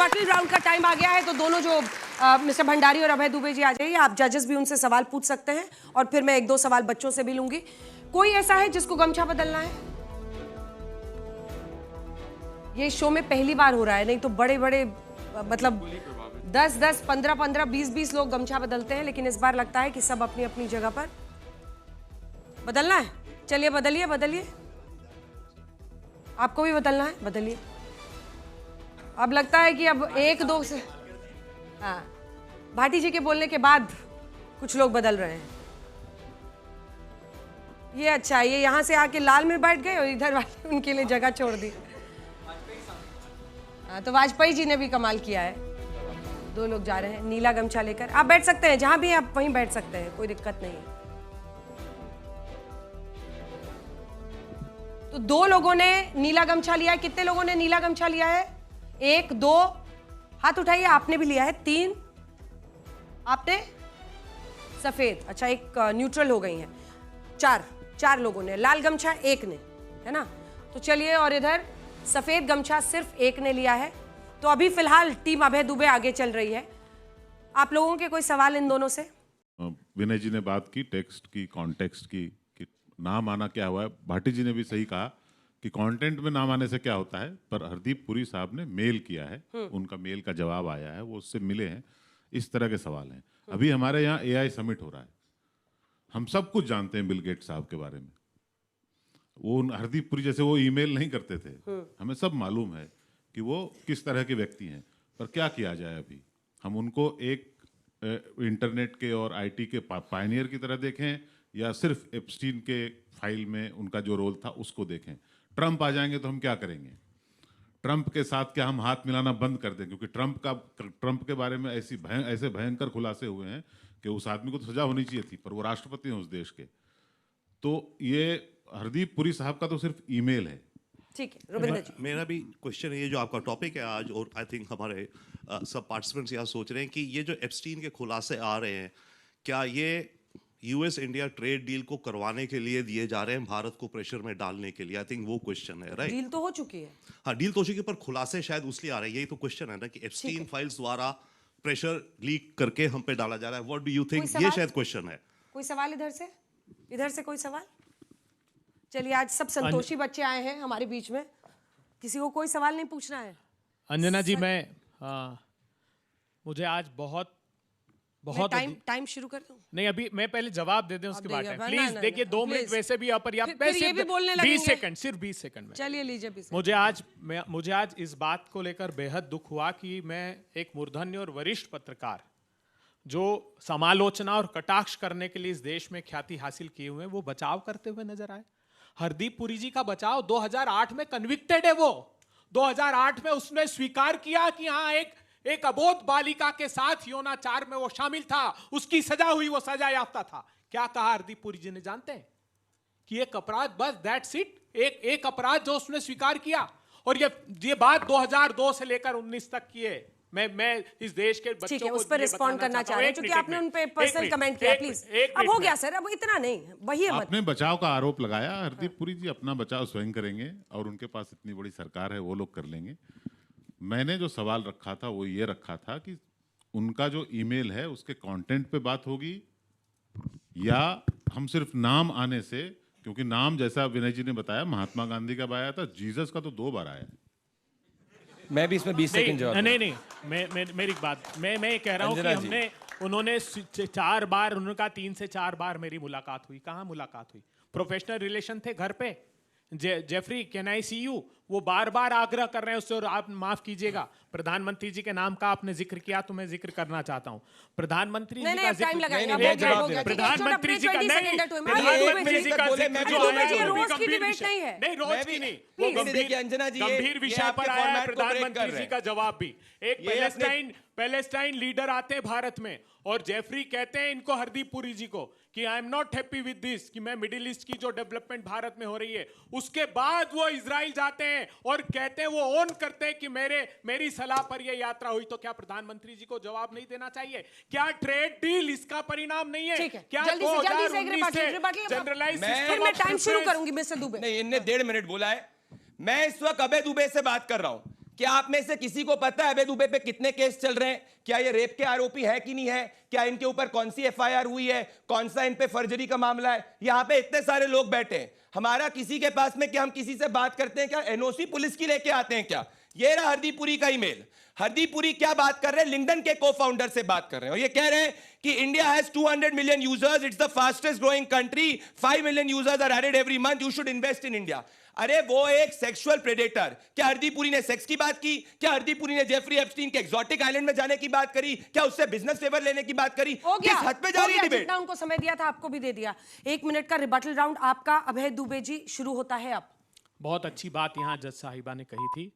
Rebuttal round का time आ गया है, तो दोनों जो मिस्टर भंडारी और अभय दुबे जी आ जाइए। आप जजेस भी उनसे सवाल पूछ सकते हैं और फिर मैं एक दो सवाल बच्चों से भी लूंगी। कोई ऐसा है जिसको गमछा बदलना है? ये शो में पहली बार हो रहा है, नहीं तो बड़े बड़े मतलब 10-10, 15-15, 20-20 लोग गमछा बदलते हैं, लेकिन इस बार लगता है कि सब अपनी अपनी जगह पर बदलना है। चलिए बदलिए बदलिए, आपको भी बदलना है, बदलिए। अब लगता है कि अब एक दो से, हाँ, भाटी जी के बोलने के बाद कुछ लोग बदल रहे हैं। ये अच्छा है, ये यहाँ से आके लाल में बैठ गए और इधर वाले उनके लिए जगह छोड़ दी। हाँ, तो वाजपेयी जी ने भी कमाल किया है। दो लोग जा रहे हैं नीला गमछा लेकर। आप बैठ सकते हैं, जहां भी आप वहीं बैठ सकते हैं, कोई दिक्कत नहीं है। तो दो लोगों ने नीला गमछा लिया है। कितने लोगों ने नीला गमछा लिया है? 1 2 हाथ उठाइए। आपने भी लिया है। 3 आपने सफेद, अच्छा एक न्यूट्रल हो गई है। 4 लोगों ने लाल गमछा, 1 ने, है ना। तो चलिए, और इधर सफेद गमछा सिर्फ 1 ने लिया है। तो अभी फिलहाल टीम अभय दुबे आगे चल रही है। आप लोगों के कोई सवाल इन दोनों से? विनय जी ने बात की टेक्स्ट की, कॉन्टेक्स्ट की, कि नाम आना क्या हुआ है। भाटी जी ने भी सही कहा कि कंटेंट में नाम आने से क्या होता है, पर हरदीप पुरी साहब ने मेल किया है, उनका मेल का जवाब आया है, वो उससे मिले हैं। इस तरह के सवाल हैं। अभी हमारे यहाँ AI समिट हो रहा है। हम सब कुछ जानते हैं बिल गेट्स साहब के बारे में। वो हरदीप पुरी जैसे वो ईमेल नहीं करते थे, हमें सब मालूम है कि वो किस तरह के व्यक्ति हैं। पर क्या किया जाए, अभी हम उनको एक इंटरनेट के और IT के पायनियर की तरह देखें, या सिर्फ एप्स्टीन के फाइल में उनका जो रोल था उसको देखें। ट्रंप आ जाएंगे तो हम क्या करेंगे? ट्रंप के साथ क्या हम हाथ मिलाना बंद कर दें? क्योंकि ट्रंप के बारे में ऐसे भयंकर खुलासे हुए हैं कि उस आदमी को तो सजा होनी चाहिए थी, पर वो राष्ट्रपति हैं उस देश के। तो ये हरदीप पुरी साहब का तो सिर्फ ईमेल है। ठीक है, रविंद्र जी। मेरा भी क्वेश्चन है, ये जो आपका टॉपिक है आज, और आई थिंक हमारे सब पार्टिसिपेंट्स यहाँ सोच रहे हैं कि ये जो एप्स्टीन के खुलासे आ रहे हैं, क्या ये US इंडिया ट्रेड डील को करवाने के लिए दिए जा रहे हैं, भारत को प्रेशर में डालने के लिए? आई थिंक वो क्वेश्चन है, राइट? डील तो हो चुकी है। हाँ, डील तो हो चुकी है, पर खुलासे शायद उसलिए आ रहे हैं। यही तो क्वेश्चन है ना, कि एप्स्टीन फाइल्स द्वारा प्रेशर लीक करके हम पे डाला जा रहा है। What do you think? ये शायद क्वेश्चन है। कोई सवाल इधर से? इधर से कोई सवाल? चलिए, आज सब संतोषी बच्चे आए हैं हमारे बीच में, किसी को कोई सवाल नहीं पूछना है। अंजना जी, मुझे आज बहुत टाइम शुरू कर दूं? नहीं, अभी मैं पहले जवाब दे दें, उसके बाद प्लीज देखिए। 2 मिनट वैसे भी अपर्याप्त, फिर ये भी बोलने लगेंगे। 20 सेकंड, सिर्फ 20 सेकंड में। चलिए लीजिए। मुझे आज इस बात को लेकर बेहद दुख हुआ कि मैं एक मूर्धन्य और वरिष्ठ पत्रकार, जो समालोचना और कटाक्ष करने के लिए इस देश में ख्याति हासिल किए हुए हैं, वो बचाव करते हुए नजर आए। हरदीप पुरी जी का बचाव 2008 में कन्विक्टेड है। वो 2008 में उसने स्वीकार किया कि हाँ, एक अबोध बालिका के साथ यौनाचार में वो शामिल था, उसकी सजा हुई, वो सजा याफ्ता था। क्या कहा हरदीप पुरी जी ने, जानते हैं? कि एक अपराध, बस दैट्स इट, एक अपराध जो उसने स्वीकार किया। और ये बात 2002 से लेकर 19 तक की है। मैं इस देश के बच्चों को उस पर रिस्पॉन्ड करना चाह रहे हैं, क्योंकि आपने उन पे पर्सनल कमेंट किया। प्लीज, अब हो गया सर, अब इतना नहीं, वही मत। आपने बचाव का आरोप लगाया। हरदीप पुरी जी अपना बचाव स्वयं करेंगे, और उनके पास इतनी बड़ी सरकार है, वो लोग कर लेंगे। मैंने जो सवाल रखा था वो ये रखा था कि उनका जो ईमेल है उसके कंटेंट पे बात होगी, या हम सिर्फ नाम आने से, क्योंकि नाम जैसा विनय जी ने बताया महात्मा गांधी का आया था, जीसस का तो 2 बार आया है। मैं भी इसमें 20 सेकंड जवाब नहीं, मेरी बात, मैं कह रहा हूँ कि उन्होंने 4 बार, उनका 3 से 4 बार मेरी मुलाकात हुई। कहाँ मुलाकात हुई? प्रोफेशनल रिलेशन थे घर पे। Jeffrey, can I see you? वो बार बार आग्रह कर रहे हैं उससे। और आप माफ कीजिएगा, प्रधानमंत्री जी के नाम का आपने जिक्र किया, तो मैं जिक्र करना चाहता हूँ। प्रधानमंत्री जी का जिक्र, प्रधानमंत्री जी का नहीं, प्रधानमंत्री जी का नहीं, रोज की नहीं, वो गंभीर विषय पर आया प्रधानमंत्री जी का जवाब भी। एक पैलेस्टाइन लीडर आते हैं भारत में, और जेफरी कहते हैं इनको, हरदीप पुरी जी को, कि I am not happy with this, कि मैं मिडिल ईस्ट की जो डेवलपमेंट भारत में हो रही है। उसके बाद वो इजराइल जाते हैं और कहते हैं, वो ओन करते हैं कि मेरी सलाह पर ये यात्रा हुई। तो क्या प्रधानमंत्री जी को जवाब नहीं देना चाहिए? क्या ट्रेड डील इसका परिणाम नहीं है? क्या 2019 से जनरलाइज सिस्टम? मैं टाइम शुरू करूंगी मिस्टर दुबे। नहीं, इनने 1.5 मिनट बोला है। मैं इस वक्त अभय दुबे से बात कर रहा हूं। क्या आप में से किसी को पता है अभय दुबे पे कितने केस चल रहे हैं? क्या ये रेप के आरोपी है कि नहीं है? क्या इनके ऊपर कौन सी एफआईआर हुई है? कौन सा इन पे फर्जरी का मामला है? यहां पे इतने सारे लोग बैठे हैं, हमारा किसी के पास में क्या हम किसी से बात करते हैं क्या? एनओसी पुलिस की लेके आते हैं क्या? ये रहा हरदीप पुरी का ईमेल। हरदीप पुरी क्या बात कर रहे हैं? लिंक्डइन के को फाउंडर से बात कर रहे हैं और ये कह रहे हैं कि India has 200 million users, it's the fastest growing country, 5 million users are added every month, you should invest in India. अरे वो एक सेक्सुअल प्रेडेटर, क्या हरदीप पुरी ने सेक्स की बात की? क्या हरदीप पुरी ने जेफरी एप्स्टीन के एक्सोटिक आइलैंड में जाने की बात करी? क्या उससे बिजनेस फेवर लेने की बात करी? हो गया, किस हद पे जा रही है डिबेट? जितना उनको समय दिया था आपको भी दे दिया। 1 मिनट का रिबटल राउंड आपका अभय दुबे जी शुरू होता है अब। बहुत अच्छी बात यहाँ जज साहिबा ने कही थी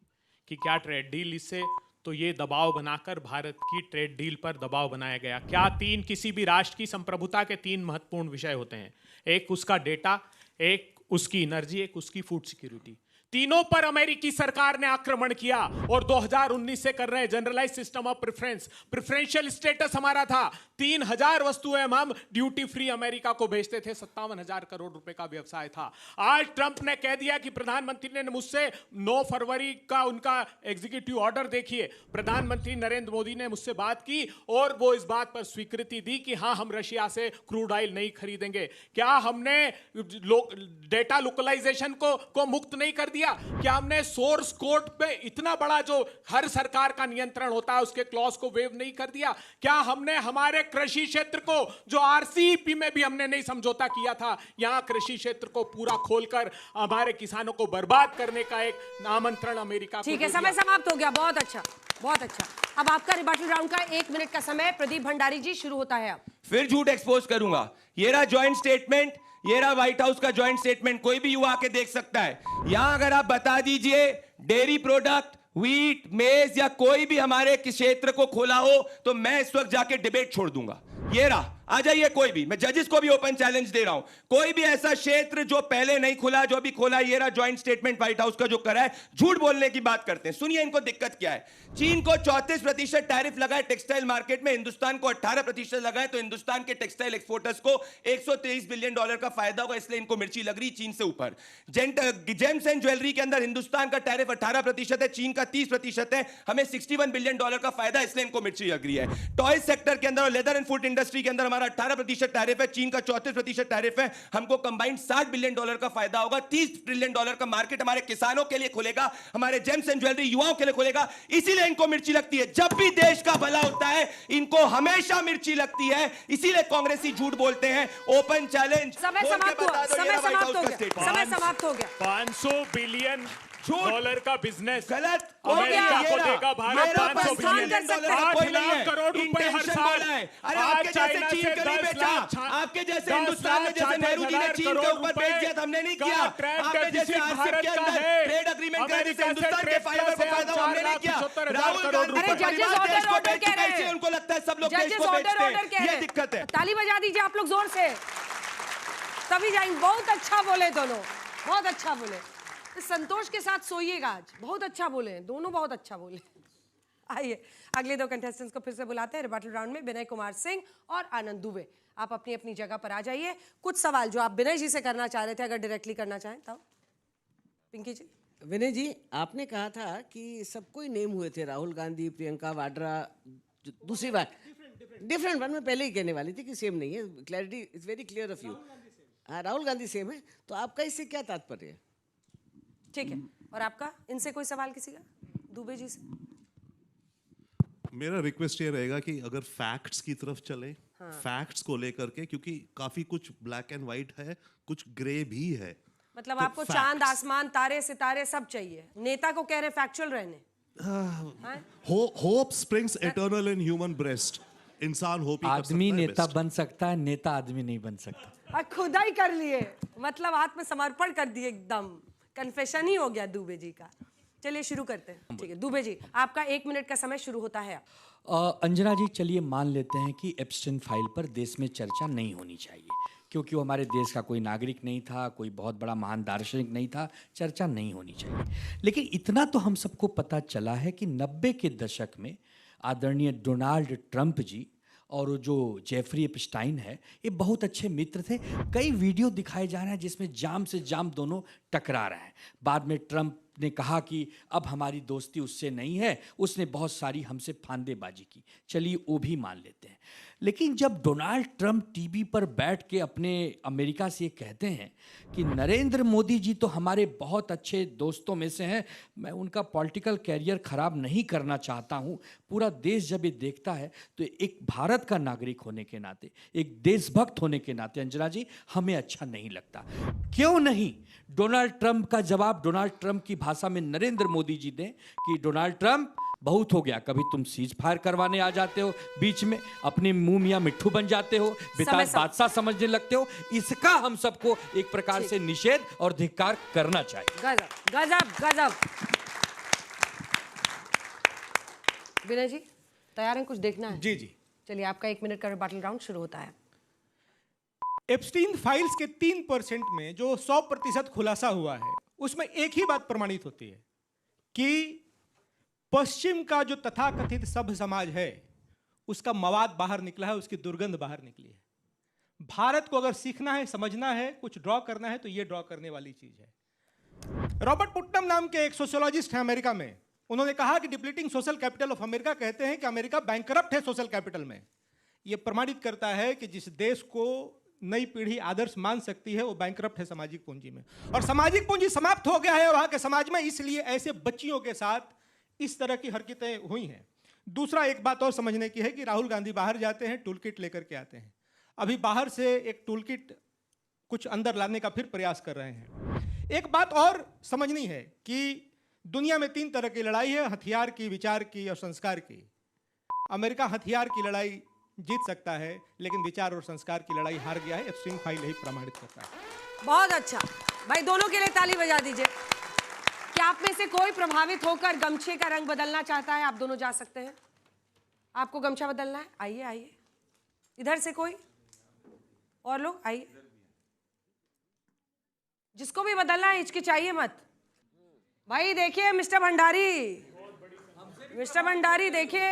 कि क्या ट्रेड डील, इससे तो ये दबाव बनाकर भारत की ट्रेड डील पर दबाव बनाया गया। क्या किसी भी राष्ट्र की संप्रभुता के 3 महत्वपूर्ण विषय होते हैं? एक उसका डेटा, एक उसकी एनर्जी, एक उसकी फूड सिक्योरिटी। तीनों पर अमेरिकी सरकार ने आक्रमण किया और 2019 से कर रहे हैं generalise system of preferential status हमारा था। 3000 वस्तुएं हम ड्यूटी फ्री अमेरिका को भेजते थे, 57,000 करोड़ रुपए का व्यवसाय था। आज ट्रंप ने कह दिया कि प्रधानमंत्री ने मुझसे 9 फरवरी का उनका एग्जीक्यूटिव ऑर्डर देखिए, प्रधानमंत्री नरेंद्र मोदी ने मुझसे बात की और वो इस बात पर स्वीकृति दी कि हाँ हम रशिया से क्रूड ऑयल नहीं खरीदेंगे। क्या हमने डेटा लोकलाइजेशन को मुक्त नहीं कर दिया? क्या हमने सोर्स कोड पे इतना बड़ा जो हर सरकार का नियंत्रण होता है उसके क्लॉज को वेव नहीं कर दिया? क्या हमने हमारे कृषि क्षेत्र को, जो आरसीईपी में भी हमने नहीं समझौता किया था, यहां कृषि क्षेत्र को पूरा खोलकर हमारे किसानों को बर्बाद करने का एक आमंत्रण अमेरिका को? ठीक है, समय समाप्त हो गया। बहुत अच्छा, बहुत अच्छा। अब आपका रिबटल राउंड का 1 मिनट का समय प्रदीप भंडारी जी शुरू होता है अब। फिर झूठ एक्सपोज करूंगा। ये रहा ज्वाइंट स्टेटमेंट, ये रहा व्हाइट हाउस का ज्वाइंट स्टेटमेंट, कोई भी युवा आके देख सकता है। यहां अगर आप बता दीजिए डेयरी प्रोडक्ट, व्हीट, मेज या कोई भी हमारे क्षेत्र को खोला हो तो मैं इस वक्त जाके डिबेट छोड़ दूंगा। ये रहा, आ जाइए कोई भी, मैं जजेस को भी ओपन चैलेंज दे रहा हूं, कोई भी ऐसा क्षेत्र जो पहले नहीं खुला, जो भी खोला, ये रहा ज्वाइंट स्टेटमेंट व्हाइट हाउस का जो करा है। झूठ बोलने की बात करते हैं। सुनिए इनको दिक्कत क्या है। चीन को 34% टैरिफ लगा है टेक्सटाइल मार्केट में, हिंदुस्तान को 18% लगा है, तो हिंदुस्तान के टेक्सटाइल एक्सपोर्टर्स को $123 बिलियन का फायदा होगा, इसलिए इनको मिर्ची लग रही चीन से ऊपर। जेम्स एंड ज्वेलरी के अंदर हिंदुस्तान का टैरिफ 18% है, चीन का 30% है, हमें $61 बिलियन का फायदा, इसलिए इनको मिर्ची लग रही है। टॉय सेक्टर के अंदर और लेदर एंड फूड इंडस्ट्री के अंदर हमारा 18% टैरिफ है, चीन का 34% टैरिफ है, हमको कंबाइंड $60 बिलियन का फायदा होगा। $30 ट्रिलियन का मार्केट हमारे किसानों के लिए खुलेगा, हमारे जेम्स एंड ज्वेलरी युवाओं के लिए खुलेगा, इसीलिए इनको मिर्ची लगती है। जब भी देश का भला होता है इनको हमेशा मिर्ची लगती है, इसीलिए कांग्रेसी झूठ बोलते हैं। Open challenge. समय समाप्त हुआ, समय समाप्त हो गया, समय समाप्त हो गया। $500 बिलियन का बिजनेस गलत अमेरिका को देगा भारत। 500 बिलियन $8 लाख करोड़ रुपए हर साल। अरे आपके जैसे चीन के नहीं बेचा, आपके जैसे हिंदुस्तान ने, जैसे नेहरू जी ने चीन के ऊपर बेच दिया था, हमने नहीं किया। आपके जैसे आरसीईपी के अंदर ट्रेड एग्रीमेंट का जैसे हिंदुस्तान के फायदा हमने नहीं किया। राहुल गांधी अरे जजेस ऑर्डर कह रहे हैं, उनको लगता है सब लोग देश जजेस को ऑर्डर बेचते हैं, कह ये दिक्कत है। ताली बजा दीजिए आप लोग जोर से, तभी जाएंगे। बहुत अच्छा बोले दोनों, बहुत अच्छा बोले। संतोष के साथ सोइएगा आज, बहुत अच्छा बोले दोनों, बहुत अच्छा बोले। आइए अगले 2 कंटेस्टेंट्स को फिर से बुलाते हैं रिबटल राउंड में, विनय कुमार सिंह और आनंद दुबे। आप अपनी अपनी जगह पर आ जाइए। कुछ सवाल जो आप विनय जी से करना चाह रहे थे, अगर डायरेक्टली करना चाहें तब। पिंकी जी। विनय जी, आपने कहा था कि सब कोई नेम हुए थे, राहुल गांधी, प्रियंका वाड्रा, दूसरी बात डिफरेंट वन में पहले ही कहने वाली थी कि सेम नहीं है। Clarity is very clear of you. हाँ, राहुल गांधी सेम है, तो आपका इससे क्या तात्पर्य है? ठीक है, और आपका इनसे कोई सवाल किसी का? दुबे जी से। मेरा रिक्वेस्ट ये रहेगा कि अगर फैक्ट्स की तरफ चले, फैक्ट्स को लेकर के, क्योंकि काफी कुछ ब्लैक एंड व्हाइट है, कुछ ग्रे भी है। मतलब तो आपको चांद, आसमान, तारे, सितारे सब चाहिए। नेता को कह रहे फैक्चुअल रहने। Hope springs eternal in human breast. इंसान होप ही कर सकता है। आदमी नेता बन सकता है, नेता आदमी नहीं बन सकता। खुदा ही कर लिए, मतलब आत्मसमर्पण कर दिए, एकदम कन्फेशन ही हो गया दुबे जी का। चलिए शुरू करते हैं। ठीक है दुबे जी, आपका 1 मिनट का समय शुरू होता है। अंजना जी, चलिए मान लेते हैं कि एप्स्टीन फाइल पर देश में चर्चा नहीं होनी चाहिए, क्योंकि वो हमारे देश का कोई नागरिक नहीं था, कोई बहुत बड़ा महान दार्शनिक नहीं था, चर्चा नहीं होनी चाहिए। लेकिन इतना तो हम सबको पता चला है कि 90 के दशक में आदरणीय डोनाल्ड ट्रंप जी और जो जेफरी एपस्टाइन है, ये बहुत अच्छे मित्र थे। कई वीडियो दिखाए जा रहे हैं जिसमें जाम से जाम दोनों टकरा रहे हैं। बाद में ट्रंप ने कहा कि अब हमारी दोस्ती उससे नहीं है, उसने बहुत सारी हमसे फांदेबाजी की। चलिए वो भी मान लेते हैं। लेकिन जब डोनाल्ड ट्रंप टीवी पर बैठ के अपने अमेरिका से ये कहते हैं कि नरेंद्र मोदी जी तो हमारे बहुत अच्छे दोस्तों में से हैं, मैं उनका पॉलिटिकल कैरियर खराब नहीं करना चाहता हूँ, पूरा देश जब ये देखता है तो एक भारत का नागरिक होने के नाते, एक देशभक्त होने के नाते अंजना जी हमें अच्छा नहीं लगता। क्यों नहीं डोनाल्ड ट्रंप का जवाब डोनाल्ड ट्रंप की भाषा में नरेंद्र मोदी जी दें कि डोनाल्ड ट्रंप, बहुत हो गया, कभी तुम सीज फायर करवाने आ जाते हो बीच में, अपने मुंह मियां मिट्ठू बन जाते हो, बेताज बादशाह समझने लगते हो। इसका हम सबको एक प्रकार से निषेध और धिक्कार करना चाहिए। गजब गजब गजब। विनय जी तैयार हैं, कुछ देखना है? जी जी। चलिए आपका 1 मिनट का रिबैटल राउंड शुरू होता है। एप्स्टीन फाइल्स के 3% में जो 100% खुलासा हुआ है, उसमें एक ही बात प्रमाणित होती है कि पश्चिम का जो तथाकथित सभ्य समाज है, उसका मवाद बाहर निकला है, उसकी दुर्गंध बाहर निकली है। भारत को अगर सीखना है, समझना है, कुछ ड्रॉ करना है, तो ये ड्रॉ करने वाली चीज है। रॉबर्ट पुटनम नाम के एक सोशियोलॉजिस्ट हैं अमेरिका में, उन्होंने कहा कि depleting social capital of America, कहते हैं कि अमेरिका बैंकरप्ट है सोशल कैपिटल में। यह प्रमाणित करता है कि जिस देश को नई पीढ़ी आदर्श मान सकती है, वो बैंकरप्ट है सामाजिक पूंजी में, और सामाजिक पूंजी समाप्त हो गया है वहां के समाज में, इसलिए ऐसे बच्चियों के साथ इस तरह की हरकतें हुई हैं। दूसरा एक बात और समझने की है कि राहुल गांधी बाहर जाते हैं, टूल किट लेकर के आते हैं। अभी बाहर से एक टूल किट कुछ अंदर लाने का फिर प्रयास कर रहे हैं। एक बात और समझनी है कि दुनिया में 3 तरह की लड़ाई है, हथियार की, विचार की और संस्कार की। अमेरिका हथियार की लड़ाई जीत सकता है, लेकिन विचार और संस्कार की लड़ाई हार गया है। एप्स्टीन फाइल यही प्रमाणित करता है। बहुत अच्छा भाई, दोनों के लिए ताली बजा दीजिए। क्या आप में से कोई प्रभावित होकर गमछे का रंग बदलना चाहता है? आप दोनों जा सकते हैं। आपको गमछा बदलना है? आइए आइए। इधर से कोई और लोग आइए। जिसको भी बदलना है हिचकिचाइए मत भाई। देखिए मिस्टर भंडारी, मिस्टर भंडारी देखिए,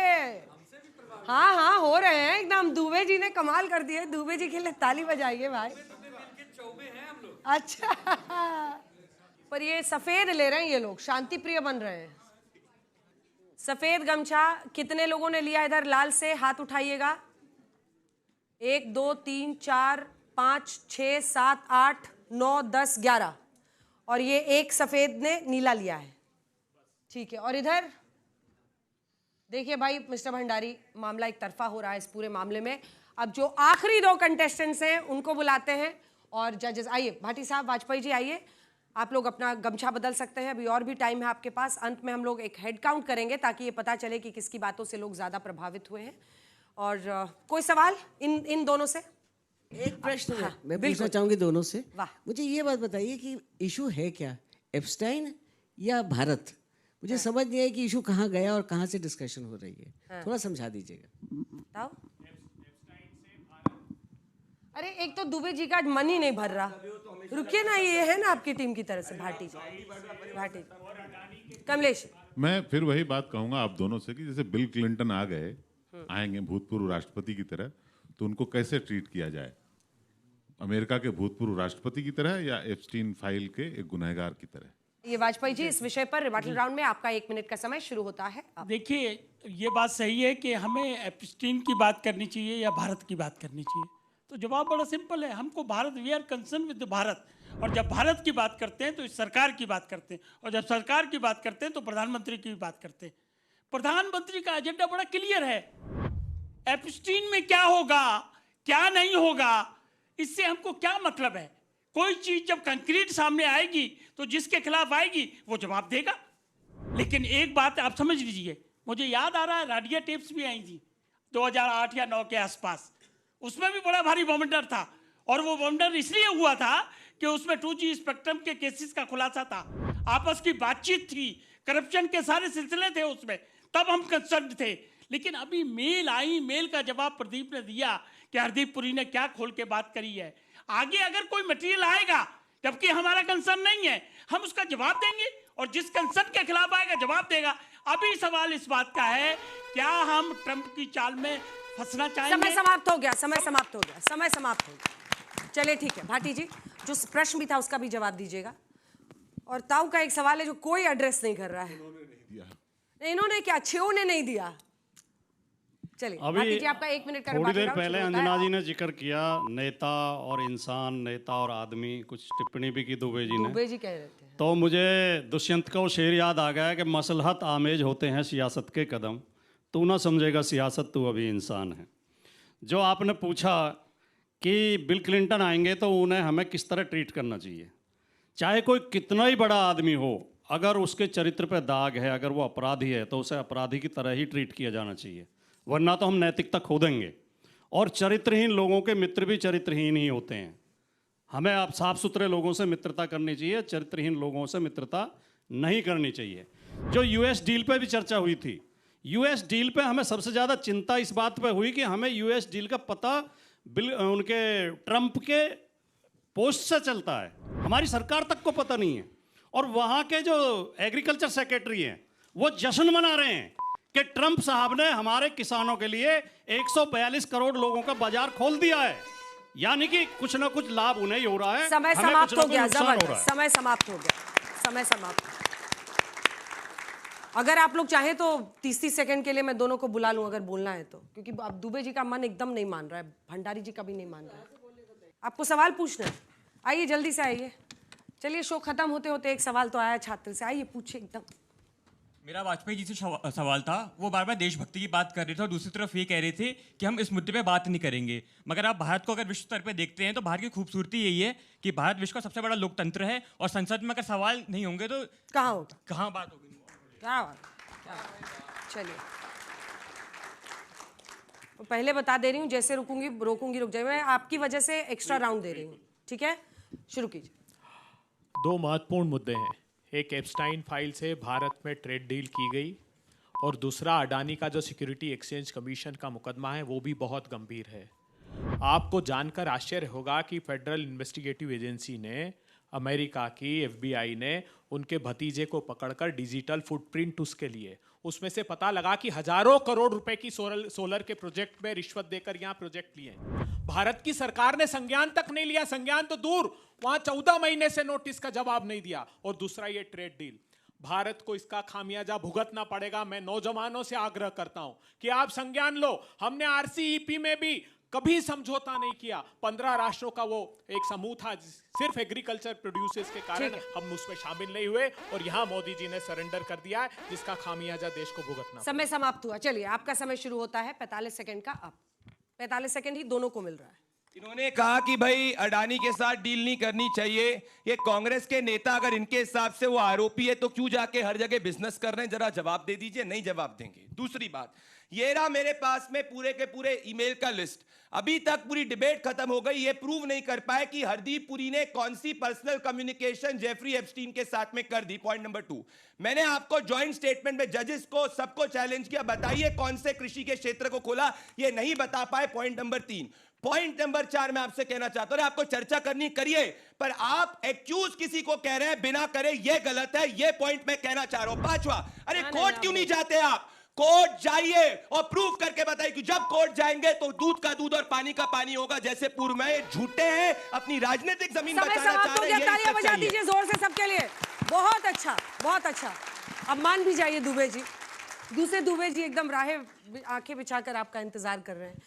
हाँ हाँ हो रहे हैं एकदम। दुबे जी ने कमाल कर दिए, दुबे जी के लिए ताली बजाइए भाई। अच्छा, पर ये सफेद ले रहे हैं ये लोग, शांति प्रिय बन रहे हैं। सफेद गमछा कितने लोगों ने लिया? इधर लाल से हाथ उठाइएगा। 1 2 3 4 5 6 7 8 9 10 11, और ये एक सफेद ने नीला लिया है, ठीक है। और इधर देखिए भाई मिस्टर भंडारी, मामला एक तरफा हो रहा है इस पूरे मामले में। अब जो आखिरी 2 कंटेस्टेंट्स हैं उनको बुलाते हैं और जजेस। आइए भाटी साहब, वाजपेयी जी आइए, आप लोग अपना गमछा बदल सकते हैं, अभी और भी टाइम है आपके पास। अंत में हम लोग एक हेड काउंट करेंगे ताकि ये पता चले कि किसकी बातों से लोग ज्यादा प्रभावित हुए हैं। और कोई सवाल इन दोनों से? एक प्रश्न हाँ, मैं पूछना चाहूंगी दोनों से। वाह। मुझे ये बात बताइए कि इशू है क्या, एप्स्टाइन या भारत? मुझे समझ नहीं आया कि इशू कहाँ गया और कहाँ से डिस्कशन हो रही है। थोड़ा समझा दीजिएगा। बताओ। अरे एक तो दुबे जी का मन ही नहीं भर रहा। रुकिए ना, ये है ना आपकी टीम की तरफ से भाटी जी, भाटी कमलेश। मैं फिर वही बात कहूंगा आप दोनों से कि जैसे बिल क्लिंटन आ गए, आएंगे भूतपूर्व राष्ट्रपति की तरह, तो उनको कैसे ट्रीट किया जाए? अमेरिका के भूतपूर्व राष्ट्रपति की तरह या एप्स्टीन फाइल के एक गुनहगार की तरह? ये वाजपेयी जी, इस विषय पर रिबैटल राउंड में आपका 1 मिनट का समय शुरू होता है। देखिए, ये बात सही है कि हमें एप्स्टीन की बात करनी चाहिए या भारत की बात करनी चाहिए। तो जवाब बड़ा सिंपल है, हमको Bharat, we are concern with Bharat. और जब भारत की बात करते हैं तो इस सरकार की बात करते हैं, और जब सरकार की बात करते हैं तो प्रधानमंत्री की भी बात करते हैं। प्रधानमंत्री का एजेंडा बड़ा क्लियर है। एप्स्टीन में क्या होगा, क्या नहीं होगा, इससे हमको क्या मतलब है? कोई चीज जब कंक्रीट सामने आएगी तो जिसके खिलाफ आएगी वो जवाब देगा। लेकिन एक बात आप समझ लीजिए, मुझे याद आ रहा है राडिया टेप्स भी आई थी 2008 या 9 के आसपास। उसमें भी बड़ा भारी बवंडर था, और वो बवंडर इसलिए हुआ था कि उसमें 2G स्पेक्ट्रम के केसेस का खुलासा था, आपस की बातचीत थी, करप्शन के सारे सिलसिले थे उसमें, तब हम कंसर्न थे। लेकिन अभी मेल आई, मेल का जवाब प्रदीप ने दिया कि हरदीप पुरी ने क्या खोल के बात करी है। आगे अगर कोई मटेरियल आएगा जबकि हमारा कंसर्न नहीं है, हम उसका जवाब देंगे, और जिस कंसर्न के खिलाफ आएगा जवाब देगा। अभी सवाल इस बात का है, क्या हम ट्रंप की चाल में फंसना चाहेंगे। समय समाप्त हो गया, समय समाप्त हो गया, समय समाप्त हो गया। चलिए ठीक है भाटी जी, जो प्रश्न भी था उसका भी जवाब दीजिएगा। और ताऊ का एक सवाल है जो कोई एड्रेस नहीं कर रहा है। इन्होंने क्या, छियो ने नहीं दिया। चलिए भाटी जी, आपका 1 मिनट का थोड़ी देर पहले अंजना जी ने जिक्र किया नेता और इंसान, नेता और आदमी, कुछ टिप्पणी भी की दुबे जी ने। दुबे जी कह रहे थे, तो मुझे दुष्यंत का वो शेर याद आ गया कि मसलहत आमेज होते हैं सियासत के कदम, तू ना समझेगा सियासत, तू अभी इंसान है। जो आपने पूछा कि बिल क्लिंटन आएंगे तो उन्हें हमें किस तरह ट्रीट करना चाहिए, चाहे कोई कितना ही बड़ा आदमी हो, अगर उसके चरित्र पे दाग है, अगर वो अपराधी है तो उसे अपराधी की तरह ही ट्रीट किया जाना चाहिए, वरना तो हम नैतिकता खो देंगे। और चरित्रहीन लोगों के मित्र भी चरित्रहीन ही होते हैं। हमें आप साफ सुथरे लोगों से मित्रता करनी चाहिए, चरित्रहीन लोगों से मित्रता नहीं करनी चाहिए। जो यूएस डील पे भी चर्चा हुई थी, यूएस डील पे हमें सबसे ज़्यादा चिंता इस बात पे हुई कि हमें यूएस डील का पता उनके ट्रंप के पोस्ट से चलता है, हमारी सरकार तक को पता नहीं है। और वहाँ के जो एग्रीकल्चर सेक्रेटरी हैं वो जश्न मना रहे हैं कि ट्रंप साहब ने हमारे किसानों के लिए 142 करोड़ लोगों का बाजार खोल दिया है, यानी कि कुछ ना कुछ लाभ उन्हें ही हो रहा है। समय हमें समाप्त कुछ ना हो कुछ गया, नुकसान हो रहा जबरदस्त, है। समय समाप्त हो गया, समय समाप्त। अगर आप लोग चाहें तो 30 सेकंड के लिए मैं दोनों को बुला लूं अगर बोलना है तो, क्योंकि अब दुबे जी का मन एकदम नहीं मान रहा है, भंडारी जी का भी नहीं मान रहा है। आपको सवाल पूछना है, आइए जल्दी से आइए। चलिए शो खत्म होते होते एक सवाल तो आया छात्र से, आइए पूछिए एकदम। मेरा वाजपेयी जी से सवाल था, वो बार बार देशभक्ति की बात कर रहे थे और दूसरी तरफ ये कह रहे थे कि हम इस मुद्दे पे बात नहीं करेंगे। मगर आप भारत को अगर विश्व स्तर पे देखते हैं तो भारत की खूबसूरती यही है कि भारत विश्व का सबसे बड़ा लोकतंत्र है, और संसद में अगर सवाल नहीं होंगे तो कहाँ होगा, कहाँ बात होगी। क्या बात, क्या बात। चलिए तो पहले बता दे रही हूँ, जैसे रुकूंगी रोकूंगी रुक जाए, मैं आपकी वजह से एक्स्ट्रा राउंड दे रही हूँ, ठीक है? शुरू कीजिए। 2 महत्वपूर्ण मुद्दे हैं, एक एप्स्टाइन फाइल से भारत में ट्रेड डील की गई, और दूसरा अडानी का जो सिक्योरिटी एक्सचेंज कमीशन का मुकदमा है वो भी बहुत गंभीर है। आपको जानकर आश्चर्य होगा कि फेडरल इन्वेस्टिगेटिव एजेंसी ने, अमेरिका की FBI ने उनके भतीजे को पकड़कर डिजिटल फुटप्रिंट उसके लिए, उसमें से पता लगा कि हजारों करोड़ रुपए की सोलर के प्रोजेक्ट में रिश्वत देकर यहाँ प्रोजेक्ट लिए। भारत की सरकार ने संज्ञान तक नहीं लिया, संज्ञान तो दूर, वहां 14 महीने से नोटिस का जवाब नहीं दिया। और दूसरा ये ट्रेड डील, भारत को इसका खामियाजा भुगतना पड़ेगा। मैं नौजवानों से आग्रह करता हूं कि आप संज्ञान लो। हमने RCEP में भी कभी समझौता नहीं किया। 15 राष्ट्रों का वो एक समूह था, सिर्फ एग्रीकल्चर प्रोड्यूसर्स के कारण हम उसमें शामिल नहीं हुए, और यहाँ मोदी जी ने सरेंडर कर दिया है, जिसका खामियाजा देश को भुगतना। समय समाप्त हुआ। चलिए आपका समय शुरू होता है 45 सेकंड का। अब 45 सेकंड ही दोनों को मिल रहा है। इन्होंने कहा कि भाई अडानी के साथ डील नहीं करनी चाहिए। ये कांग्रेस के नेता अगर इनके हिसाब से वो आरोपी है तो क्यों जाके हर जगह बिजनेस कर रहे हैं, जरा जवाब दे दीजिए। नहीं जवाब देंगे। दूसरी बात, ये रहा मेरे पास में पूरे के पूरे ईमेल का लिस्ट। अभी तक पूरी डिबेट खत्म हो गई, ये प्रूव नहीं कर पाए कि हरदीप पुरी ने कौन सी पर्सनल कम्युनिकेशन जेफरी एप्स्टीन के साथ में कर दी। पॉइंट नंबर 2, मैंने आपको जॉइंट स्टेटमेंट में जजेस को सबको चैलेंज किया, बताइए कौन से कृषि के क्षेत्र को खोला, ये नहीं बता पाए। Point number 3। पॉइंट नंबर 4 मैं आपसे कहना चाहता हूं, आपको चर्चा करनी करिए, पर आप एक्यूज किसी को कह रहे हैं बिना करे, ये गलत है। ये पॉइंट मैं कहना चाह रहा हूं। 5वां, अरे कोर्ट क्यों नहीं जाते आप? कोर्ट जाइए और प्रूफ करके बताइए कि जब कोर्ट जाएंगे तो दूध का दूध और पानी का पानी होगा। जैसे पूर्व में झूठे हैं, अपनी राजनीतिक जमीन बचाना चाह रहे हैं। तालियां बजा दीजिए जोर से सबके लिए। बहुत अच्छा, बहुत अच्छा। अब मान भी जाइए दुबे जी। दूसरे दुबे जी एकदम राहें आंखें बिछाकर आपका इंतजार कर रहे हैं।